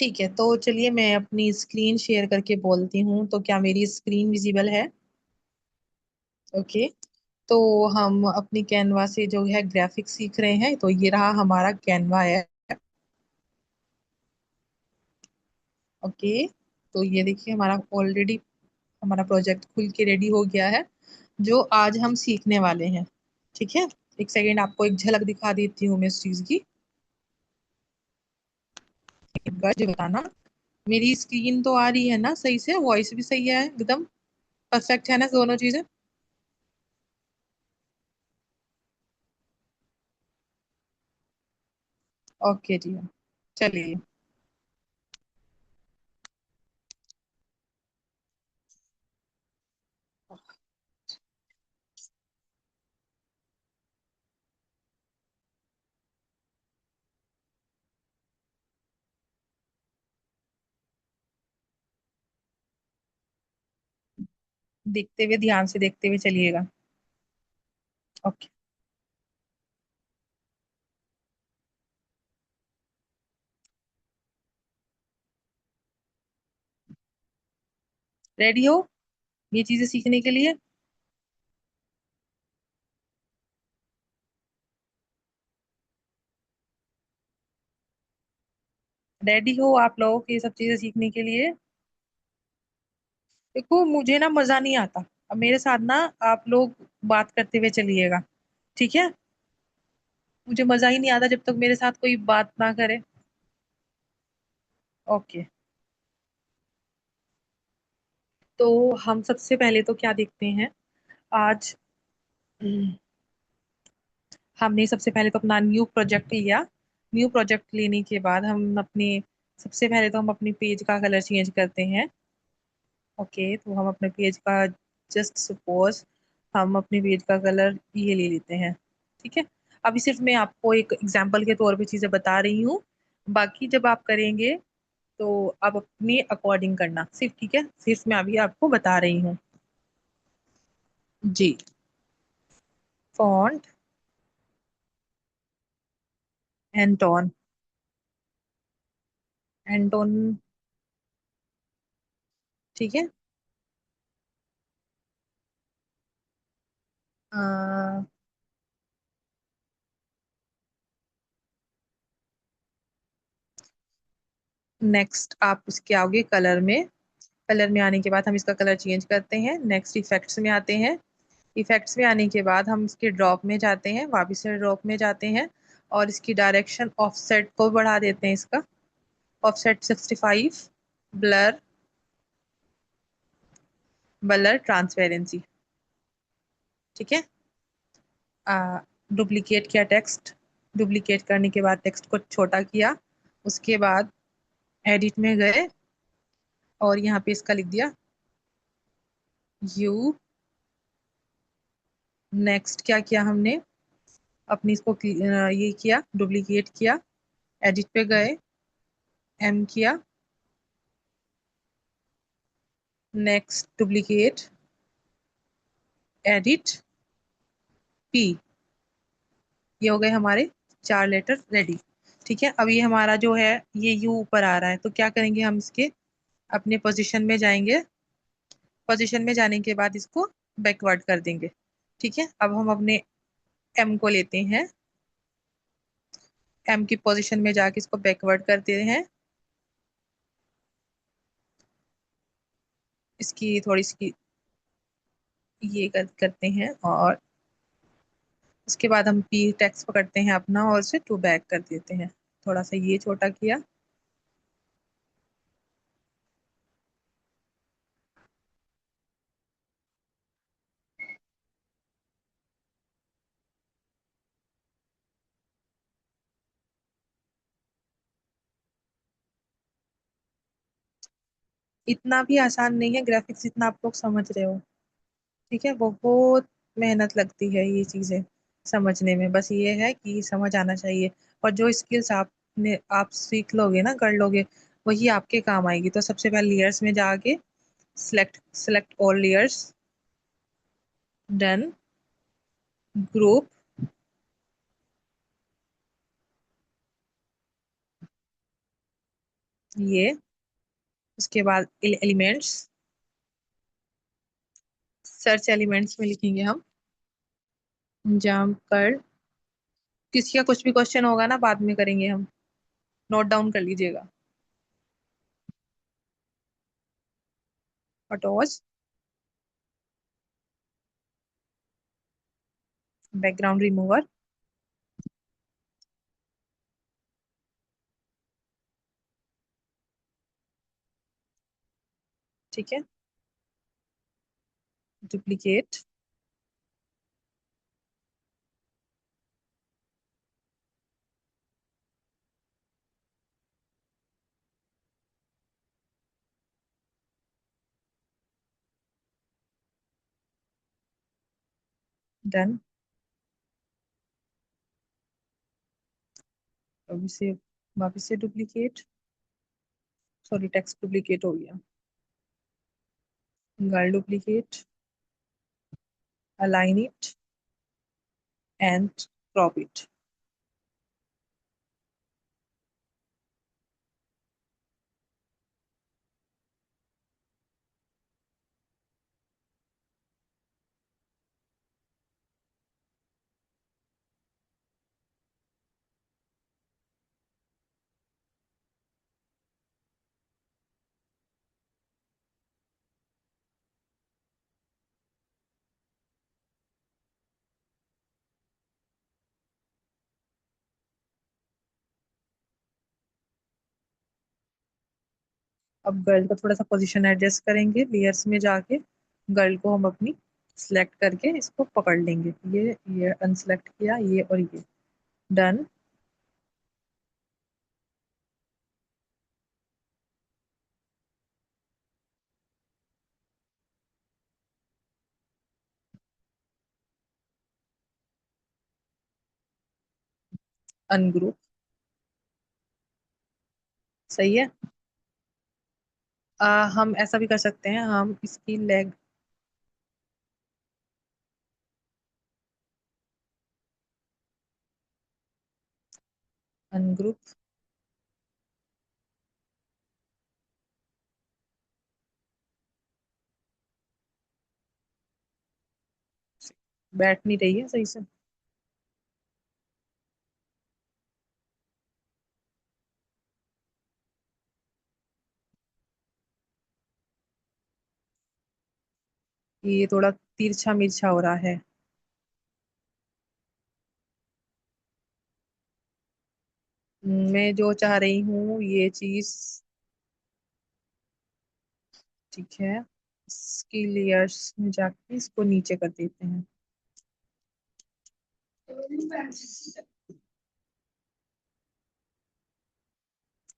ठीक है, तो चलिए मैं अपनी स्क्रीन शेयर करके बोलती हूँ। तो क्या मेरी स्क्रीन विजिबल है? ओके। तो हम अपनी कैनवा से जो है ग्राफिक्स सीख रहे हैं। तो ये रहा हमारा कैनवा है। ओके। तो ये देखिए हमारा ऑलरेडी हमारा प्रोजेक्ट खुल के रेडी हो गया है, जो आज हम सीखने वाले हैं। ठीक है। एक सेकेंड, आपको एक झलक दिखा देती हूँ मैं इस चीज की। एक बार जो बताना, मेरी स्क्रीन तो आ रही है ना सही से? वॉइस भी सही है एकदम? परफेक्ट है ना दोनों चीजें? ओके जी। चलिए। देखते हुए, ध्यान से देखते हुए चलिएगा। ओके। रेडी हो ये चीजें सीखने के लिए? रेडी हो आप लोगों को ये सब चीजें सीखने के लिए? देखो, मुझे ना मजा नहीं आता। अब मेरे साथ ना आप लोग बात करते हुए चलिएगा। ठीक है। मुझे मजा ही नहीं आता जब तक मेरे साथ कोई बात ना करे। ओके। तो हम सबसे पहले तो क्या देखते हैं आज? हमने सबसे पहले तो अपना न्यू प्रोजेक्ट लिया। न्यू प्रोजेक्ट लेने के बाद हम अपने सबसे पहले तो हम अपने पेज का कलर चेंज करते हैं। ओके। तो हम अपने पेज का, जस्ट सपोज हम अपने पेज का कलर ये ले लेते हैं। ठीक है। अभी सिर्फ मैं आपको एक एग्जांपल के तौर पे चीजें बता रही हूँ। बाकी जब आप करेंगे तो आप अपने अकॉर्डिंग करना सिर्फ। ठीक है, सिर्फ मैं अभी आपको बता रही हूँ। जी। Font Anton. एंटोन। ठीक है। नेक्स्ट आप उसके आओगे कलर में। कलर में आने के बाद हम इसका कलर चेंज करते हैं। नेक्स्ट इफेक्ट्स में आते हैं। इफेक्ट्स में आने के बाद हम इसके ड्रॉप में जाते हैं, वापिस से ड्रॉप में जाते हैं। और इसकी डायरेक्शन ऑफसेट को बढ़ा देते हैं इसका। ऑफसेट 65। ब्लर। Blur transparency. ठीक है। डुप्लीकेट किया टेक्स्ट। डुप्लीकेट करने के बाद टेक्स्ट को छोटा किया। उसके बाद एडिट में गए और यहाँ पे इसका लिख दिया यू। नेक्स्ट क्या किया हमने? अपनी इसको ये किया, डुप्लीकेट किया। एडिट पे गए, एम किया। Next duplicate, edit, P. ये हो गए हमारे 4 लेटर रेडी। ठीक है। अब ये हमारा जो है ये यू ऊपर आ रहा है, तो क्या करेंगे हम इसके अपने पोजीशन में जाएंगे। पोजीशन में जाने के बाद इसको बैकवर्ड कर देंगे। ठीक है। अब हम अपने एम को लेते हैं। एम की पोजीशन में जाके इसको बैकवर्ड करते हैं। इसकी थोड़ी सी ये करते हैं और उसके बाद हम पी टेक्स्ट पकड़ते हैं अपना और उसे टू बैक कर देते हैं। थोड़ा सा ये छोटा किया। इतना भी आसान नहीं है ग्राफिक्स, इतना आप लोग समझ रहे हो। ठीक है। बहुत मेहनत लगती है ये चीजें समझने में। बस ये है कि समझ आना चाहिए। और जो स्किल्स आपने आप सीख लोगे ना, कर लोगे, वही आपके काम आएगी। तो सबसे पहले लेयर्स में जाके select select all layers. Done. Group. ये। उसके बाद एलिमेंट्स, सर्च एलिमेंट्स में लिखेंगे हम जंप कर। किसी का कुछ भी क्वेश्चन होगा ना बाद में करेंगे हम, नोट डाउन कर लीजिएगा। फोटोज, बैकग्राउंड रिमूवर, ठीक है। Duplicate, done. अब इसे वापस से डुप्लीकेट, सॉरी टेक्स्ट डुप्लीकेट हो गया। Girl duplicate, align it and crop it. अब गर्ल का थोड़ा सा पोजीशन एडजस्ट करेंगे लेयर्स में जाके। गर्ल को हम अपनी सिलेक्ट करके इसको पकड़ लेंगे। ये अनसिलेक्ट किया, ये और ये। डन। अनग्रुप, सही है। हम ऐसा भी कर सकते हैं, हम इसकी लेग, अनग्रुप, बैठ नहीं रही है सही से। ये थोड़ा तिरछा मिर्छा हो रहा है। मैं जो चाह रही हूँ ये चीज, ठीक है, इसकी लेयर्स में जाके इसको नीचे कर देते हैं।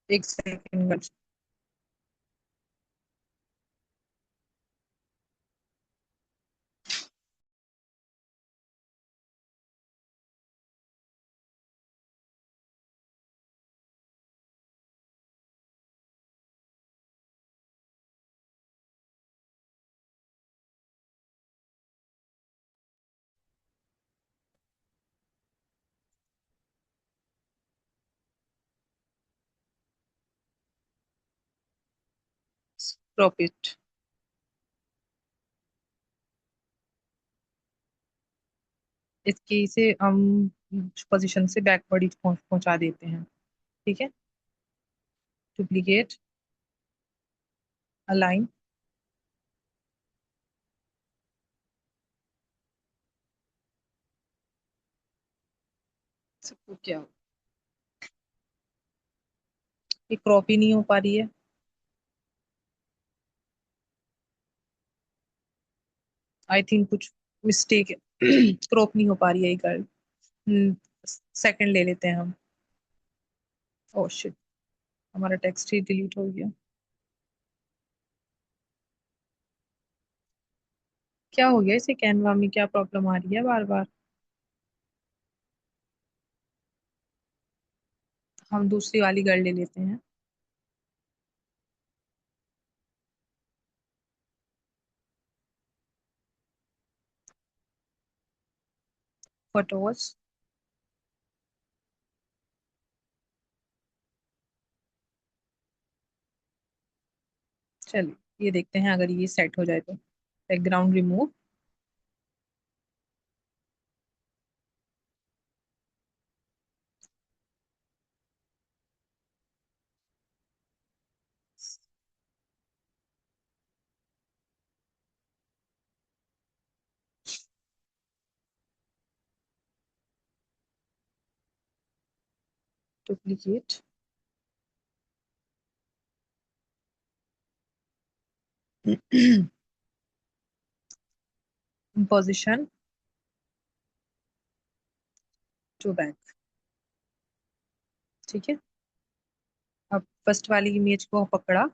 एक सेकंड। प्रॉफिट, इसकी से हम पोजीशन से बैकवर्ड ही पहुंचा देते हैं। ठीक है। डुप्लीकेट, अलाइन, सबको क्या, ये क्रॉप ही नहीं हो पा रही है। आई थिंक कुछ मिस्टेक है। क्रॉप नहीं हो पा रही है ये गर्ल। सेकंड ले लेते हैं हम। ओह शिट, हमारा टेक्स्ट ही डिलीट हो गया। क्या हो गया इसे, कैनवा में क्या प्रॉब्लम आ रही है बार बार। हम दूसरी वाली गर्ल ले लेते हैं। फोटोज, चलिए ये देखते हैं अगर ये सेट हो जाए तो। Background remove. Duplicate. Position to back. ठीक है। अब फर्स्ट वाली इमेज को पकड़ा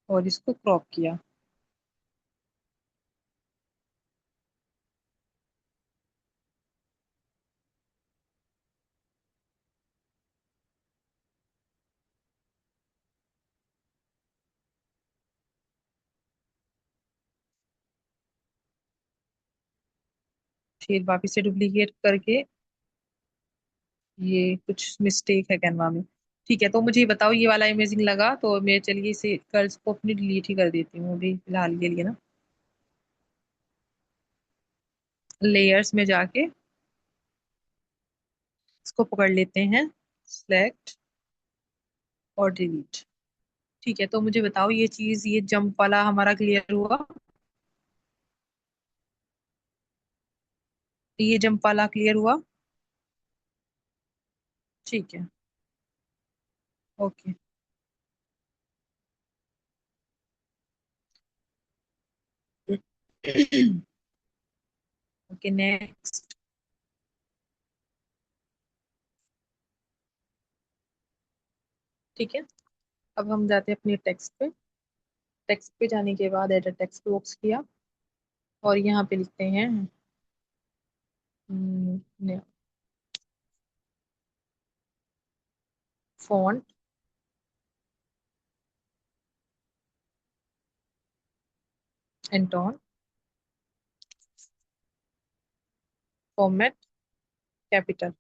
और इसको क्रॉप किया। फिर वापस से डुप्लीकेट करके, ये कुछ मिस्टेक है कैनवा में। ठीक है, तो मुझे ये बताओ ये वाला इमेजिंग लगा तो मैं चलिए इसे कर्ल्स को अपनी डिलीट ही कर देती हूँ अभी फिलहाल के लिए ना। लेयर्स में जाके इसको पकड़ लेते हैं, सिलेक्ट और डिलीट। ठीक है, तो मुझे बताओ ये चीज, ये जंप वाला हमारा क्लियर हुआ? ये जंप वाला क्लियर हुआ? ठीक है। ओके। Okay, next. ठीक है, अब हम जाते हैं अपने टेक्स्ट पे। टेक्स्ट पे जाने के बाद एडिट टेक्स्ट बॉक्स किया और यहाँ पे लिखते हैं font and tone, format capital.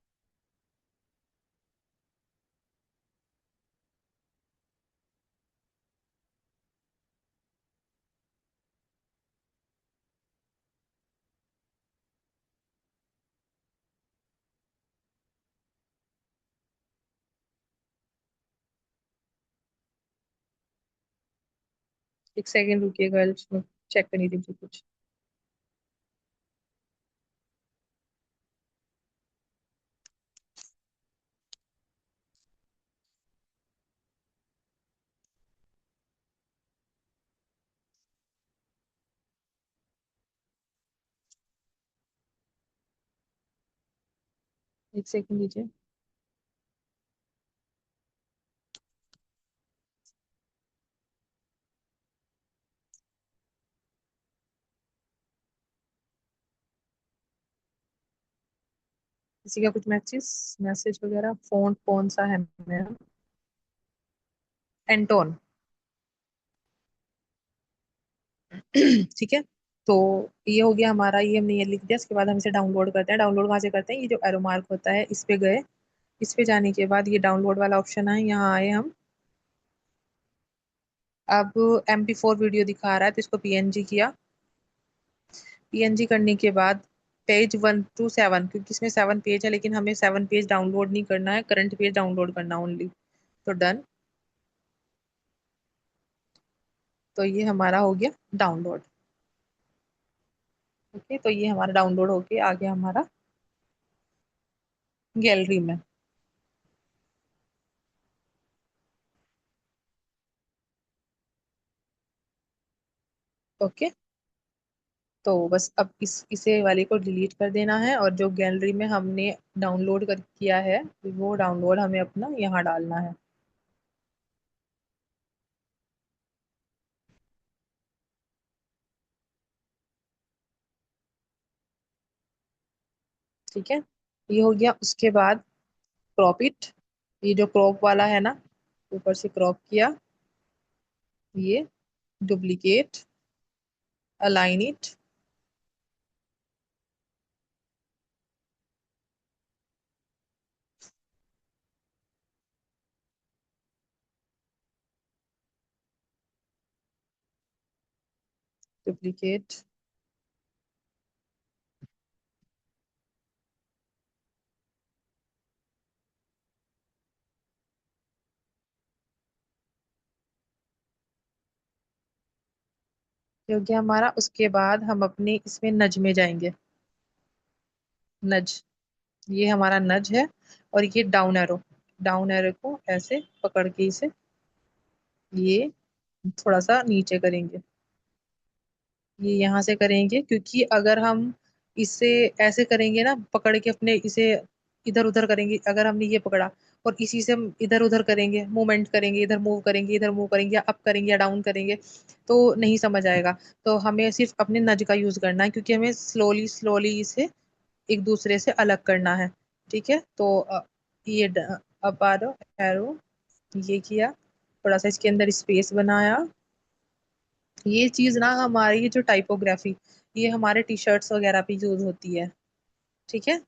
एक सेकेंड रुकिएगा, इसमें चेक करनी थी मुझे कुछ। एक सेकेंड दीजिए। किसी का कुछ मैसेज मैसेज वगैरह, फोन कौन सा है मेरा? एंटोन। ठीक है, तो ये हो गया हमारा, ये हमने ये लिख दिया। इसके बाद हम इसे डाउनलोड करते हैं। डाउनलोड कहाँ से करते हैं? ये जो एरो मार्क होता है इस पे गए, इस पे जाने के बाद ये डाउनलोड वाला ऑप्शन है, यहाँ आए हम। अब MP4 वीडियो दिखा रहा है तो इसको PNG किया। PNG करने के बाद पेज 1 to 7, क्योंकि इसमें 7 पेज है लेकिन हमें 7 पेज डाउनलोड नहीं करना है, करंट पेज डाउनलोड करना ओनली। तो डन। तो ये हमारा हो गया डाउनलोड। ओके, तो ये हमारा डाउनलोड होके आ गया हमारा गैलरी में। ओके, तो बस अब इसे वाले को डिलीट कर देना है और जो गैलरी में हमने डाउनलोड कर किया है वो डाउनलोड हमें अपना यहाँ डालना है। ठीक है, ये हो गया। उसके बाद क्रॉप इट। ये जो क्रॉप वाला है ना, ऊपर से क्रॉप किया, ये डुप्लीकेट, अलाइन इट, डुप्लीकेट। ये हो गया हमारा। उसके बाद हम अपने इसमें नज में जाएंगे। नज, ये हमारा नज है। और ये डाउन एरो, डाउन एरो को ऐसे पकड़ के इसे ये थोड़ा सा नीचे करेंगे। ये यहाँ से करेंगे, क्योंकि अगर हम इसे ऐसे करेंगे ना, पकड़ के अपने इसे इधर उधर करेंगे, अगर हमने ये पकड़ा और इसी से हम इधर उधर करेंगे, मूवमेंट करेंगे, इधर मूव करेंगे, इधर मूव करेंगे, या अप करेंगे या डाउन करेंगे, तो नहीं समझ आएगा। तो हमें सिर्फ अपने नज का यूज करना है, क्योंकि हमें स्लोली स्लोली इसे एक दूसरे से अलग करना है। ठीक है, तो ये अप आरो एरो ये किया, थोड़ा सा इसके अंदर स्पेस बनाया। ये चीज ना हमारी जो टाइपोग्राफी, ये हमारे टी शर्ट्स वगैरह पे यूज होती है। ठीक है,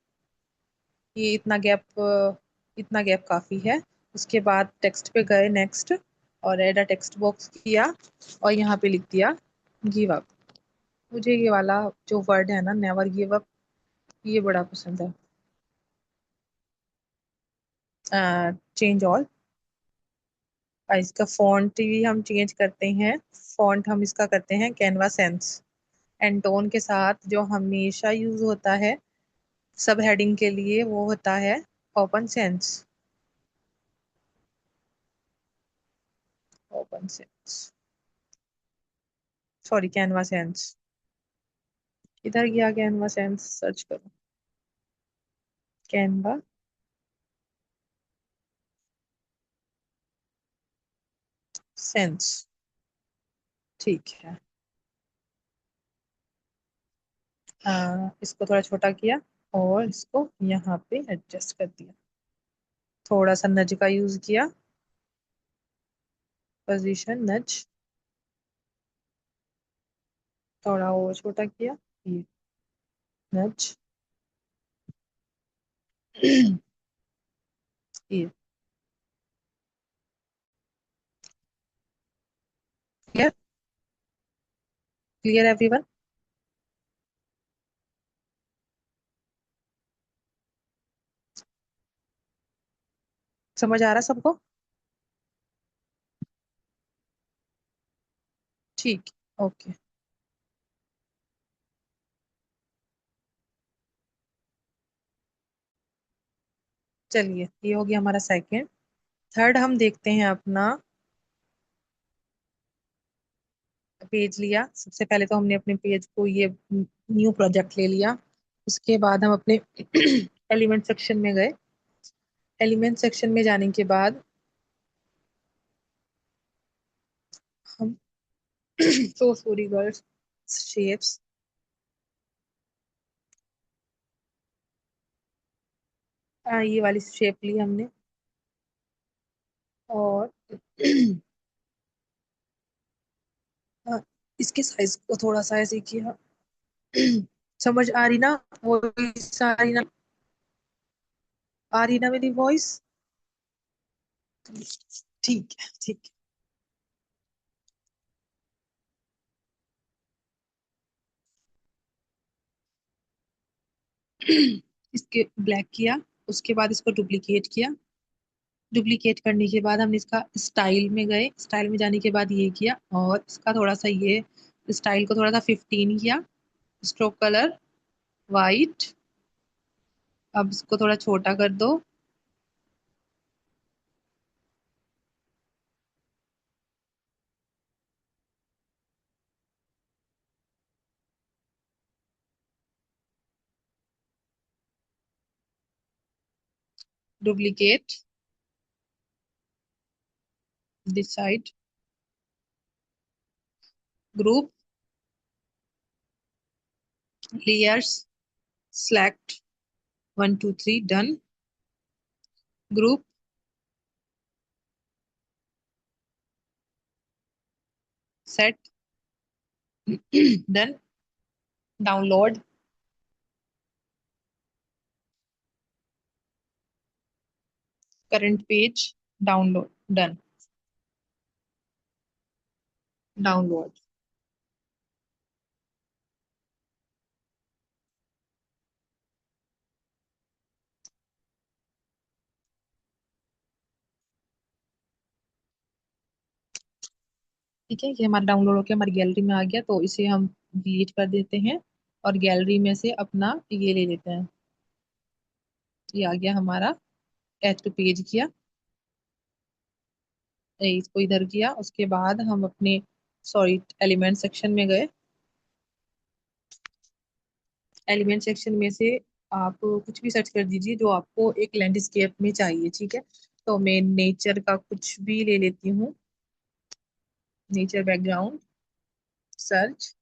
ये इतना गैप काफी है। उसके बाद टेक्स्ट पे गए, नेक्स्ट, और एड अ टेक्स्ट बॉक्स किया, और यहाँ पे लिख दिया गिव अप। मुझे ये वाला जो वर्ड है ना, नेवर गिव अप, ये बड़ा पसंद है। Change all. इसका फॉन्ट भी हम चेंज करते हैं। फॉन्ट हम इसका करते हैं कैनवा सेंस। एंटोन के साथ जो हमेशा यूज होता है सब हेडिंग के लिए, वो होता है open sense. Open sense, sorry, Canva sense. इधर गया कैनवा सेंस, सर्च करो कैनवा सेंस। ठीक है। इसको थोड़ा छोटा किया और इसको यहाँ पे एडजस्ट कर दिया। थोड़ा सा नज का यूज किया, पोजीशन नज, थोड़ा और छोटा किया, ये नज। ये क्लियर, क्लियर एवरीवन? समझ आ रहा सबको? ठीक, ओके। चलिए, ये हो गया हमारा सेकंड। थर्ड हम देखते हैं अपना पेज लिया। सबसे पहले तो हमने अपने पेज को ये न्यू प्रोजेक्ट ले लिया। उसके बाद हम अपने एलिमेंट सेक्शन में गए। एलिमेंट सेक्शन में जाने के बाद हम सो सॉरी गर्ल्स, शेप्स, ये वाली शेप ली हमने। और इसके साइज को थोड़ा सा ऐसे किया। समझ आ रही ना? वो आ रही ना? आ रही ना मेरी वॉइस? ठीक है, ठीक है। इसके ब्लैक किया, उसके बाद इसको डुप्लीकेट किया। डुप्लीकेट करने के बाद हमने इसका स्टाइल में गए। स्टाइल में जाने के बाद ये किया, और इसका थोड़ा सा ये स्टाइल को थोड़ा सा 15 किया। Stroke colour white. अब इसको थोड़ा छोटा कर दो। Duplicate this side. Group, layers, select, 1 2 3, done. Group, set, done. Download, current page, download, done. Download. ठीक है, ये हमारा डाउनलोड होकर हमारी गैलरी में आ गया, तो इसे हम डिलीट कर देते हैं और गैलरी में से अपना ये ले लेते हैं। ये आ गया हमारा, ऐड टू पेज किया, इसको इधर किया। उसके बाद हम अपने, सॉरी, एलिमेंट सेक्शन में गए। एलिमेंट सेक्शन में से आप कुछ भी सर्च कर दीजिए जो आपको एक लैंडस्केप में चाहिए, ठीक है। तो मैं नेचर का कुछ भी ले लेती हूँ, नेचर बैकग्राउंड, सर्च,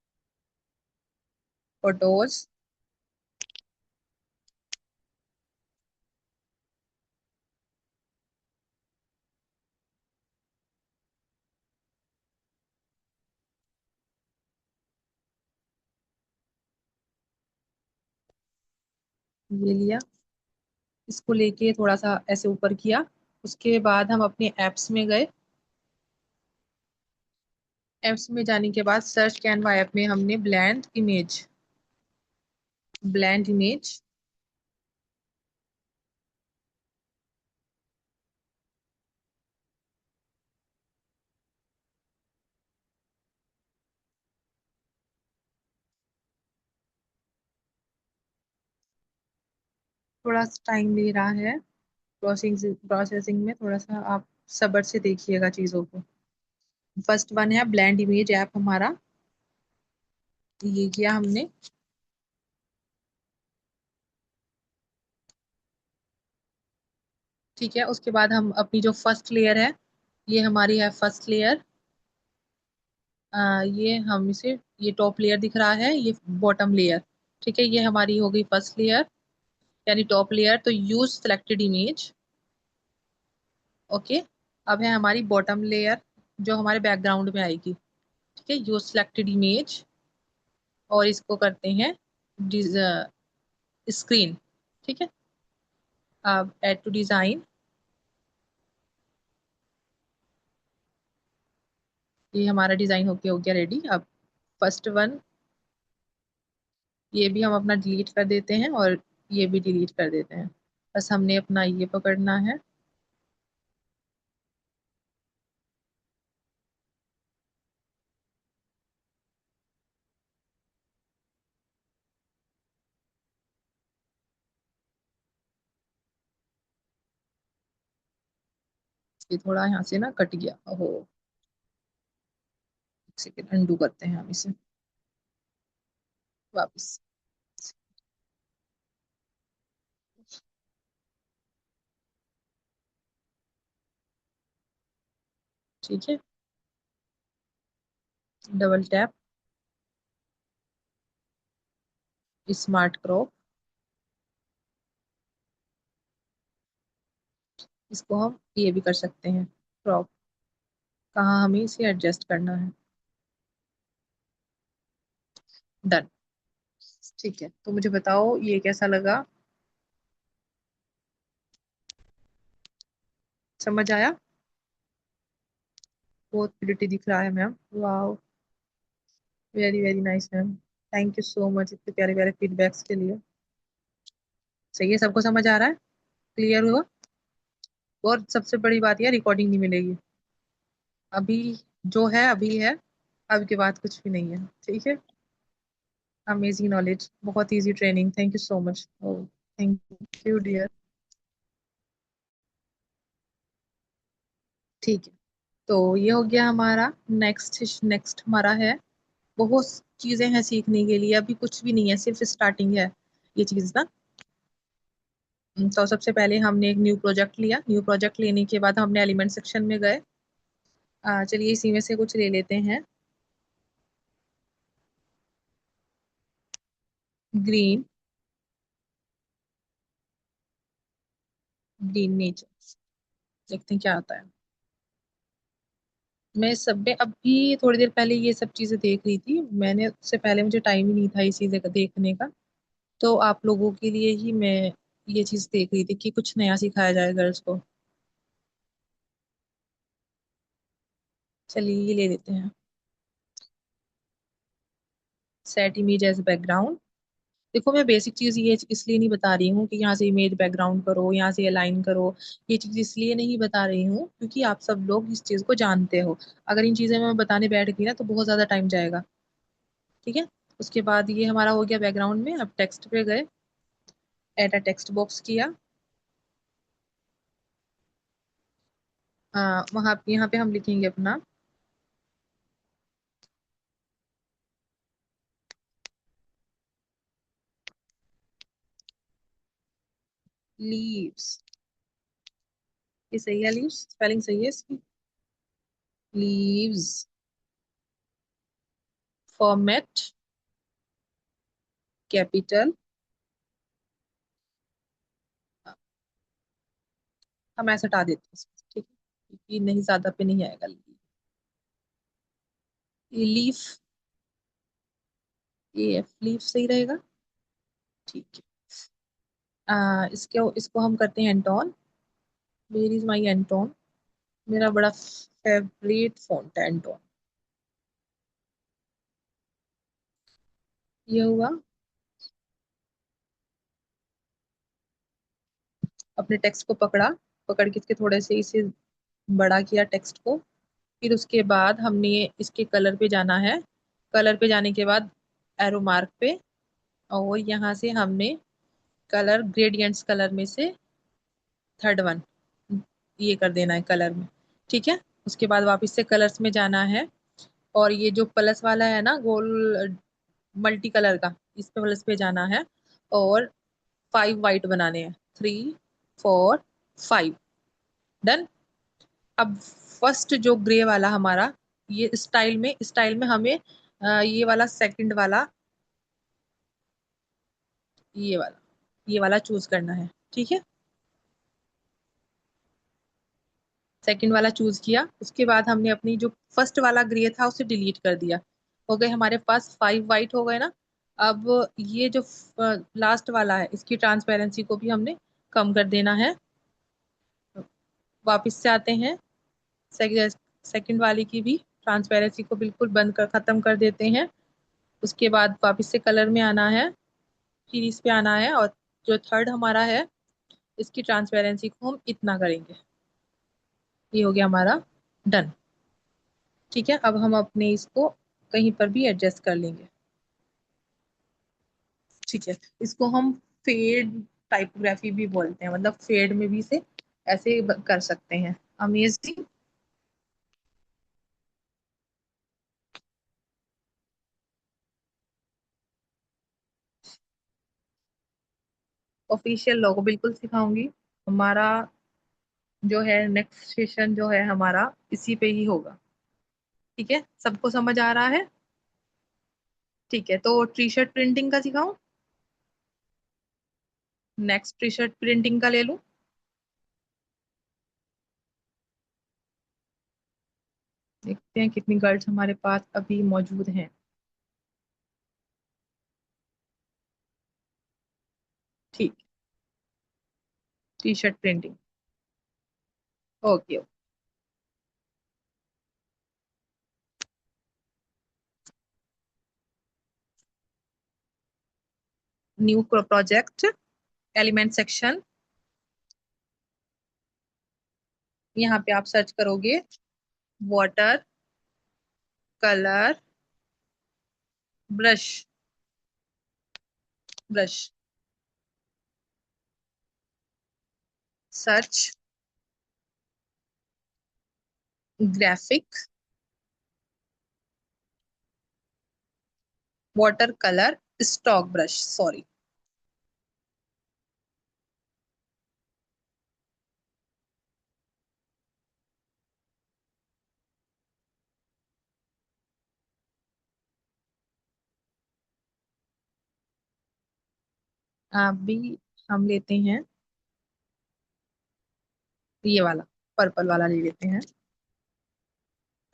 फोटोज, ये लिया। इसको लेके थोड़ा सा ऐसे ऊपर किया। उसके बाद हम अपने एप्स में गए। एप्स में जाने के बाद सर्च कैनवा ऐप में हमने ब्लेंड इमेज, ब्लेंड इमेज, थोड़ा सा टाइम ले रहा है प्रोसेसिंग, प्रोसेसिंग में थोड़ा सा आप सब्र से देखिएगा चीज़ों को। फर्स्ट वन है ब्लेंड इमेज ऐप हमारा, ये किया हमने। ठीक है, उसके बाद हम अपनी जो फर्स्ट लेयर है, ये हमारी है फर्स्ट लेयर। ये हम इसे, ये टॉप लेयर दिख रहा है, ये बॉटम लेयर। ठीक है, ये हमारी हो गई फर्स्ट लेयर यानी टॉप लेयर। तो यूज सिलेक्टेड इमेज, ओके। अब है हमारी बॉटम लेयर जो हमारे बैकग्राउंड में आएगी। ठीक है, यूज सिलेक्टेड इमेज, और इसको करते हैं स्क्रीन। ठीक है, अब ऐड टू डिजाइन, ये हमारा डिजाइन होके हो गया रेडी। अब फर्स्ट वन, ये भी हम अपना डिलीट कर देते हैं और ये भी डिलीट कर देते हैं। बस हमने अपना ये पकड़ना है। ये थोड़ा यहाँ से ना कट गया, ओहो। एक सेकेंड, अंडू करते हैं हम इसे वापस। ठीक है, डबल टैप, स्मार्ट क्रॉप, इसको हम ये भी कर सकते हैं क्रॉप, कहाँ हमें इसे एडजस्ट करना है। डन। ठीक है, तो मुझे बताओ ये कैसा लगा, समझ आया? बहुत प्रिटी दिख रहा है मैम, वाह, very very nice ma'am. Thank you so much इतने प्यारे प्यारे फीडबैक्स के लिए। सही है, सबको समझ आ रहा है, क्लियर हुआ? और सबसे बड़ी बात यह, रिकॉर्डिंग नहीं मिलेगी अभी, जो है अभी है, अब के बाद कुछ भी नहीं है। ठीक है, अमेजिंग नॉलेज, बहुत easy training, thank you so much. Thank you dear. ठीक है, तो ये हो गया हमारा। नेक्स्ट नेक्स्ट हमारा है, बहुत चीजें हैं सीखने के लिए, अभी कुछ भी नहीं है, सिर्फ स्टार्टिंग है ये चीज ना। तो सबसे पहले हमने एक न्यू प्रोजेक्ट लिया। न्यू प्रोजेक्ट लेने के बाद हमने एलिमेंट सेक्शन में गए। चलिए इसी में से कुछ ले लेते हैं। ग्रीन, ग्रीन नेचर, देखते हैं क्या आता है। मैं सब में अभी थोड़ी देर पहले ये सब चीजें देख रही थी, मैंने उससे पहले मुझे टाइम ही नहीं था ये चीजें देखने का। तो आप लोगों के लिए ही मैं ये चीज देख रही थी कि कुछ नया सिखाया जाए गर्ल्स को। चलिए ये ले लेते हैं, सेट इमेज एज बैकग्राउंड। देखो मैं बेसिक चीज ये इसलिए नहीं बता रही हूँ कि यहाँ से इमेज बैकग्राउंड करो, यहाँ से अलाइन करो। ये चीज इसलिए नहीं बता रही हूँ क्योंकि आप सब लोग इस चीज को जानते हो। अगर इन चीजें मैं बताने बैठ गई ना तो बहुत ज्यादा टाइम जाएगा। ठीक है। उसके बाद ये हमारा हो गया बैकग्राउंड में। अब टेक्स्ट पे गए, एड अ टेक्स्ट बॉक्स किया। वहां यहाँ पे हम लिखेंगे अपना लीव्स। ये सही है? लीव्स स्पेलिंग सही है इसकी? Leaves format capital. हम ऐसे हटा देते हैं इसको, ठीक है, क्योंकि नहीं ज्यादा पे नहीं आएगा। लीफ, ये लीफ सही रहेगा। ठीक है। इसको इसको हम करते हैं Anton. Where is my Anton? मेरा बड़ा फेवरेट फॉन्ट है एंटोन। ये हुआ। अपने टेक्स्ट को पकड़ा, पकड़ के इसके थोड़े से इसे बड़ा किया टेक्स्ट को। फिर उसके बाद हमने इसके कलर पे जाना है। कलर पे जाने के बाद एरो मार्क पे, और यहाँ से हमने कलर ग्रेडियंट्स कलर में से थर्ड वन ये कर देना है कलर में। ठीक है। उसके बाद वापस से कलर्स में जाना है, और ये जो प्लस वाला है ना गोल मल्टी कलर का, इस पे प्लस पे जाना है। और 5 वाइट बनाने हैं। 3 4 5। डन। अब फर्स्ट जो ग्रे वाला हमारा, ये स्टाइल में हमें ये वाला सेकंड वाला, ये वाला चूज करना है। ठीक है। सेकंड वाला चूज किया। उसके बाद हमने अपनी जो फर्स्ट वाला ग्रे था उसे डिलीट कर दिया। हो गए हमारे पास 5 वाइट हो गए ना। अब ये जो लास्ट वाला है इसकी ट्रांसपेरेंसी को भी हमने कम कर देना है। वापस से आते हैं, सेकंड वाले की भी ट्रांसपेरेंसी को बिल्कुल बंद कर खत्म कर देते हैं। उसके बाद वापस से कलर में आना है, फिर इस पे आना है, और जो थर्ड हमारा है इसकी ट्रांसपेरेंसी को हम इतना करेंगे। ये हो गया हमारा डन। ठीक है। अब हम अपने इसको कहीं पर भी एडजस्ट कर लेंगे। ठीक है। इसको हम फेड टाइपोग्राफी भी बोलते हैं, मतलब फेड में भी इसे ऐसे कर सकते हैं। अमेजिंग। ऑफिशियल लोगो बिल्कुल सिखाऊंगी। हमारा जो है नेक्स्ट सेशन जो है हमारा इसी पे ही होगा। ठीक है, सबको समझ आ रहा है? ठीक है, तो टी शर्ट प्रिंटिंग का सिखाऊं? नेक्स्ट टी शर्ट प्रिंटिंग का ले लूं? देखते हैं कितनी गर्ल्स हमारे पास अभी मौजूद हैं। ठीक। T shirt printing. Okay. New project, element section. यहाँ पे आप सर्च करोगे water colour brush, brush search graphic water colour stock brush, sorry. अभी हम लेते हैं ये वाला, पर्पल वाला ले लेते हैं।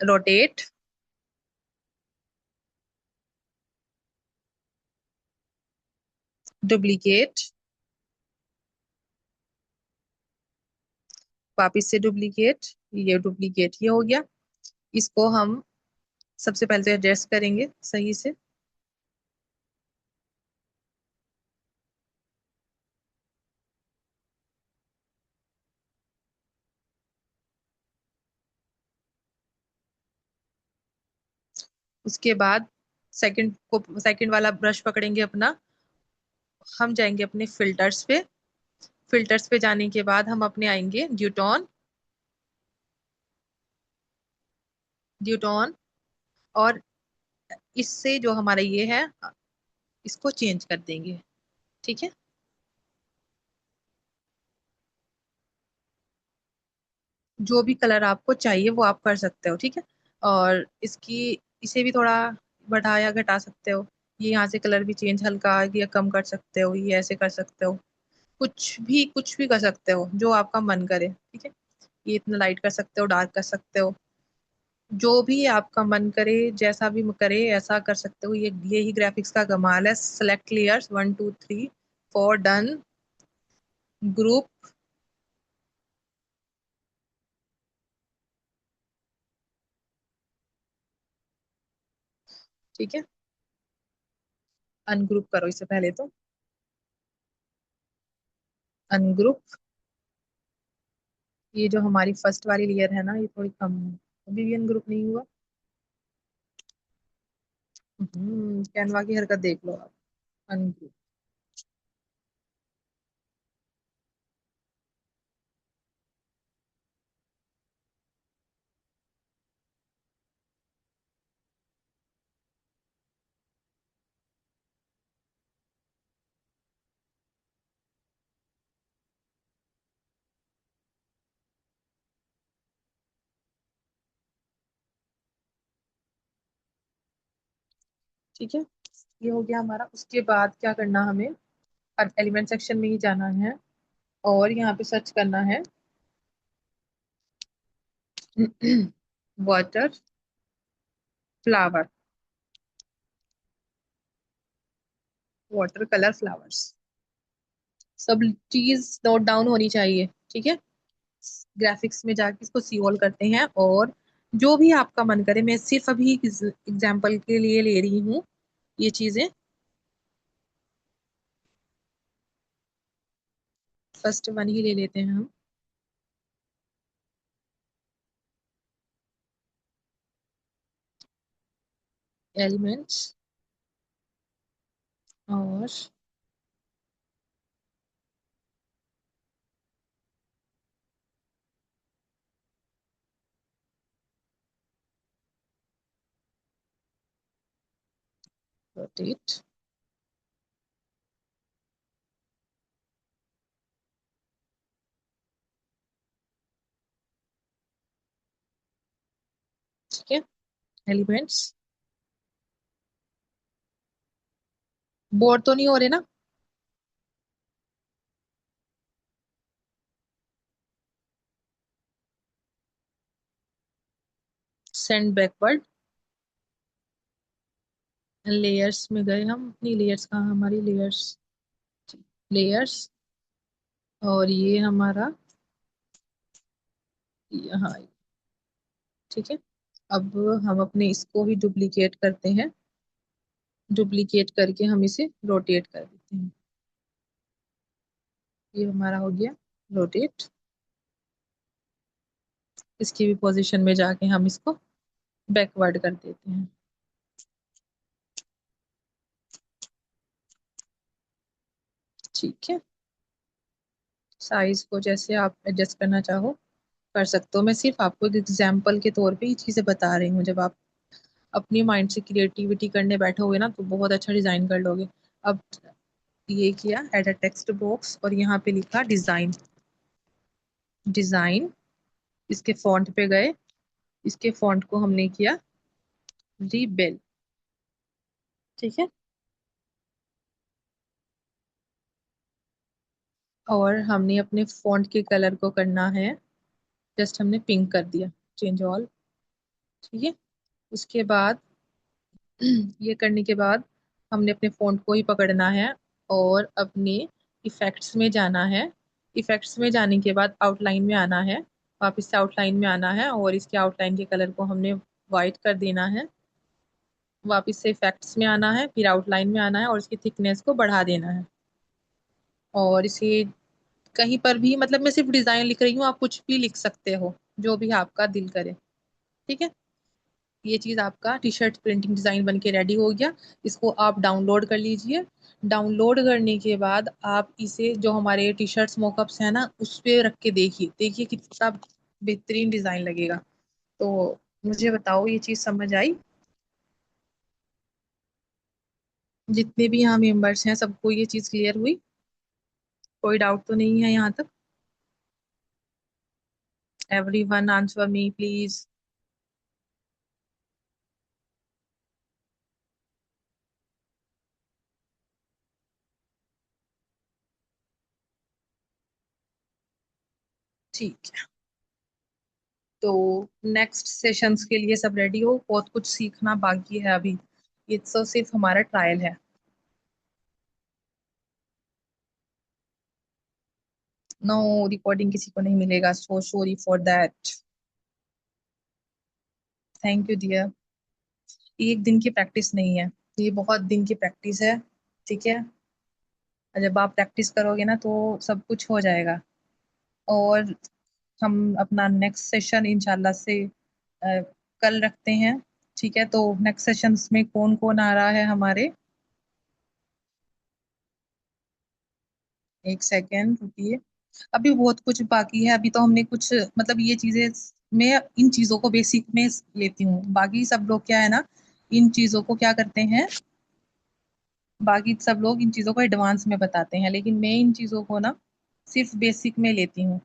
रोटेट, डुप्लीकेट, वापिस से डुप्लीकेट। ये डुप्लीकेट ये हो गया। इसको हम सबसे पहले तो एडजस्ट करेंगे सही से। उसके बाद सेकंड वाला ब्रश पकड़ेंगे अपना, हम जाएंगे अपने फिल्टर्स पे। फिल्टर्स पे जाने के बाद हम अपने आएंगे ड्यूटोन। ड्यूटोन, और इससे जो हमारा ये है, इसको चेंज कर देंगे। ठीक है। जो भी कलर आपको चाहिए वो आप कर सकते हो, ठीक है। और इसे भी थोड़ा बढ़ा या घटा सकते हो। ये यहाँ से कलर भी चेंज हल्का या कम कर सकते हो, ये ऐसे कर सकते हो। कुछ भी कर सकते हो जो आपका मन करे, ठीक है। ये इतना लाइट कर सकते हो, डार्क कर सकते हो, जो भी आपका मन करे, जैसा भी करे ऐसा कर सकते हो। यही ग्राफिक्स का कमाल है। Select layers 1 2 3 4, done. ग्रुप। ठीक है। अनग्रुप करो इसे पहले तो। अनग्रुप। ये जो हमारी फर्स्ट वाली लेयर है ना, ये थोड़ी कम है, अभी भी अनग्रुप नहीं हुआ। कैनवा की हरकत देख लो आप। अनग्रुप। ठीक है, ये हो गया हमारा। उसके बाद क्या करना हमें, अब एलिमेंट सेक्शन में ही जाना है और यहाँ पे सर्च करना है water flower, water colour flowers. सब चीज नोट डाउन होनी चाहिए, ठीक है। ग्राफिक्स में जाके इसको सी ऑल करते हैं, और जो भी आपका मन करे, मैं सिर्फ अभी एग्जाम्पल के लिए ले रही हूँ ये चीजें। फर्स्ट वन ही ले लेते हैं हम। एलिमेंट्स और रोटेट। ठीक है। एलिमेंट्स, बोर तो नहीं हो रहे ना? Send backward. लेयर्स में गए हम, अपनी लेयर्स कहाँ, हमारी लेयर्स, लेयर्स, और ये हमारा यहाँ। ठीक है। अब हम अपने इसको भी डुप्लीकेट करते हैं। डुप्लीकेट करके हम इसे रोटेट कर देते हैं। ये हमारा हो गया रोटेट। इसकी भी पोजीशन में जाके हम इसको बैकवर्ड कर देते हैं। ठीक है। साइज को जैसे आप एडजस्ट करना चाहो कर सकते हो। मैं सिर्फ आपको एक एग्जाम्पल के तौर पे ये चीजें बता रही हूँ। जब आप अपनी माइंड से क्रिएटिविटी करने बैठोगे ना, तो बहुत अच्छा डिजाइन कर लोगे। अब ये किया एड अ टेक्स्ट बॉक्स, और यहाँ पे लिखा डिजाइन। डिजाइन, इसके फॉन्ट पे गए, इसके फॉन्ट को हमने किया रीबेल। ठीक है। और हमने अपने फॉन्ट के कलर को करना है, जस्ट हमने पिंक कर दिया, चेंज ऑल। ठीक है। उसके बाद ये करने के बाद हमने अपने फॉन्ट को ही पकड़ना है और अपने इफेक्ट्स में जाना है। इफेक्ट्स में जाने के बाद आउटलाइन में आना है। वापस से आउटलाइन में आना है, और इसके आउटलाइन के कलर को हमने वाइट कर देना है। वापस से इफेक्ट्स में आना है, फिर आउटलाइन में आना है, और इसकी थिकनेस को बढ़ा देना है। और इसे कहीं पर भी, मतलब मैं सिर्फ डिजाइन लिख रही हूँ, आप कुछ भी लिख सकते हो जो भी आपका दिल करे। ठीक है। ये चीज आपका टी शर्ट प्रिंटिंग डिजाइन बन के रेडी हो गया। इसको आप डाउनलोड कर लीजिए। डाउनलोड करने के बाद आप इसे जो हमारे टी शर्ट्स मोकअप्स है ना उस पे रख के देखिए, देखिए कितना बेहतरीन डिजाइन लगेगा। तो मुझे बताओ ये चीज समझ आई? जितने भी यहाँ मेंबर्स हैं सबको ये चीज क्लियर हुई? कोई डाउट तो नहीं है यहाँ तक? Everyone answer me please. ठीक है। तो नेक्स्ट सेशंस के लिए सब रेडी हो? बहुत कुछ सीखना बाकी है अभी, ये तो सिर्फ हमारा ट्रायल है। नो, रिकॉर्डिंग किसी को नहीं मिलेगा, so sorry for that. Thank you dear. एक दिन की प्रैक्टिस नहीं है, ये बहुत दिन की प्रैक्टिस है। ठीक है। और जब आप प्रैक्टिस करोगे ना तो सब कुछ हो जाएगा। और हम अपना नेक्स्ट सेशन इंशाल्लाह से कल रखते हैं। ठीक है, तो नेक्स्ट सेशन में कौन कौन आ रहा है हमारे? एक सेकेंड रुकिए। अभी बहुत कुछ बाकी है, अभी तो हमने कुछ मतलब ये चीजें, मैं इन चीजों को बेसिक में लेती हूँ, बाकी सब लोग क्या है ना इन चीजों को क्या करते हैं, बाकी सब लोग इन चीजों को एडवांस में बताते हैं, लेकिन मैं इन चीजों को ना सिर्फ बेसिक में लेती हूँ।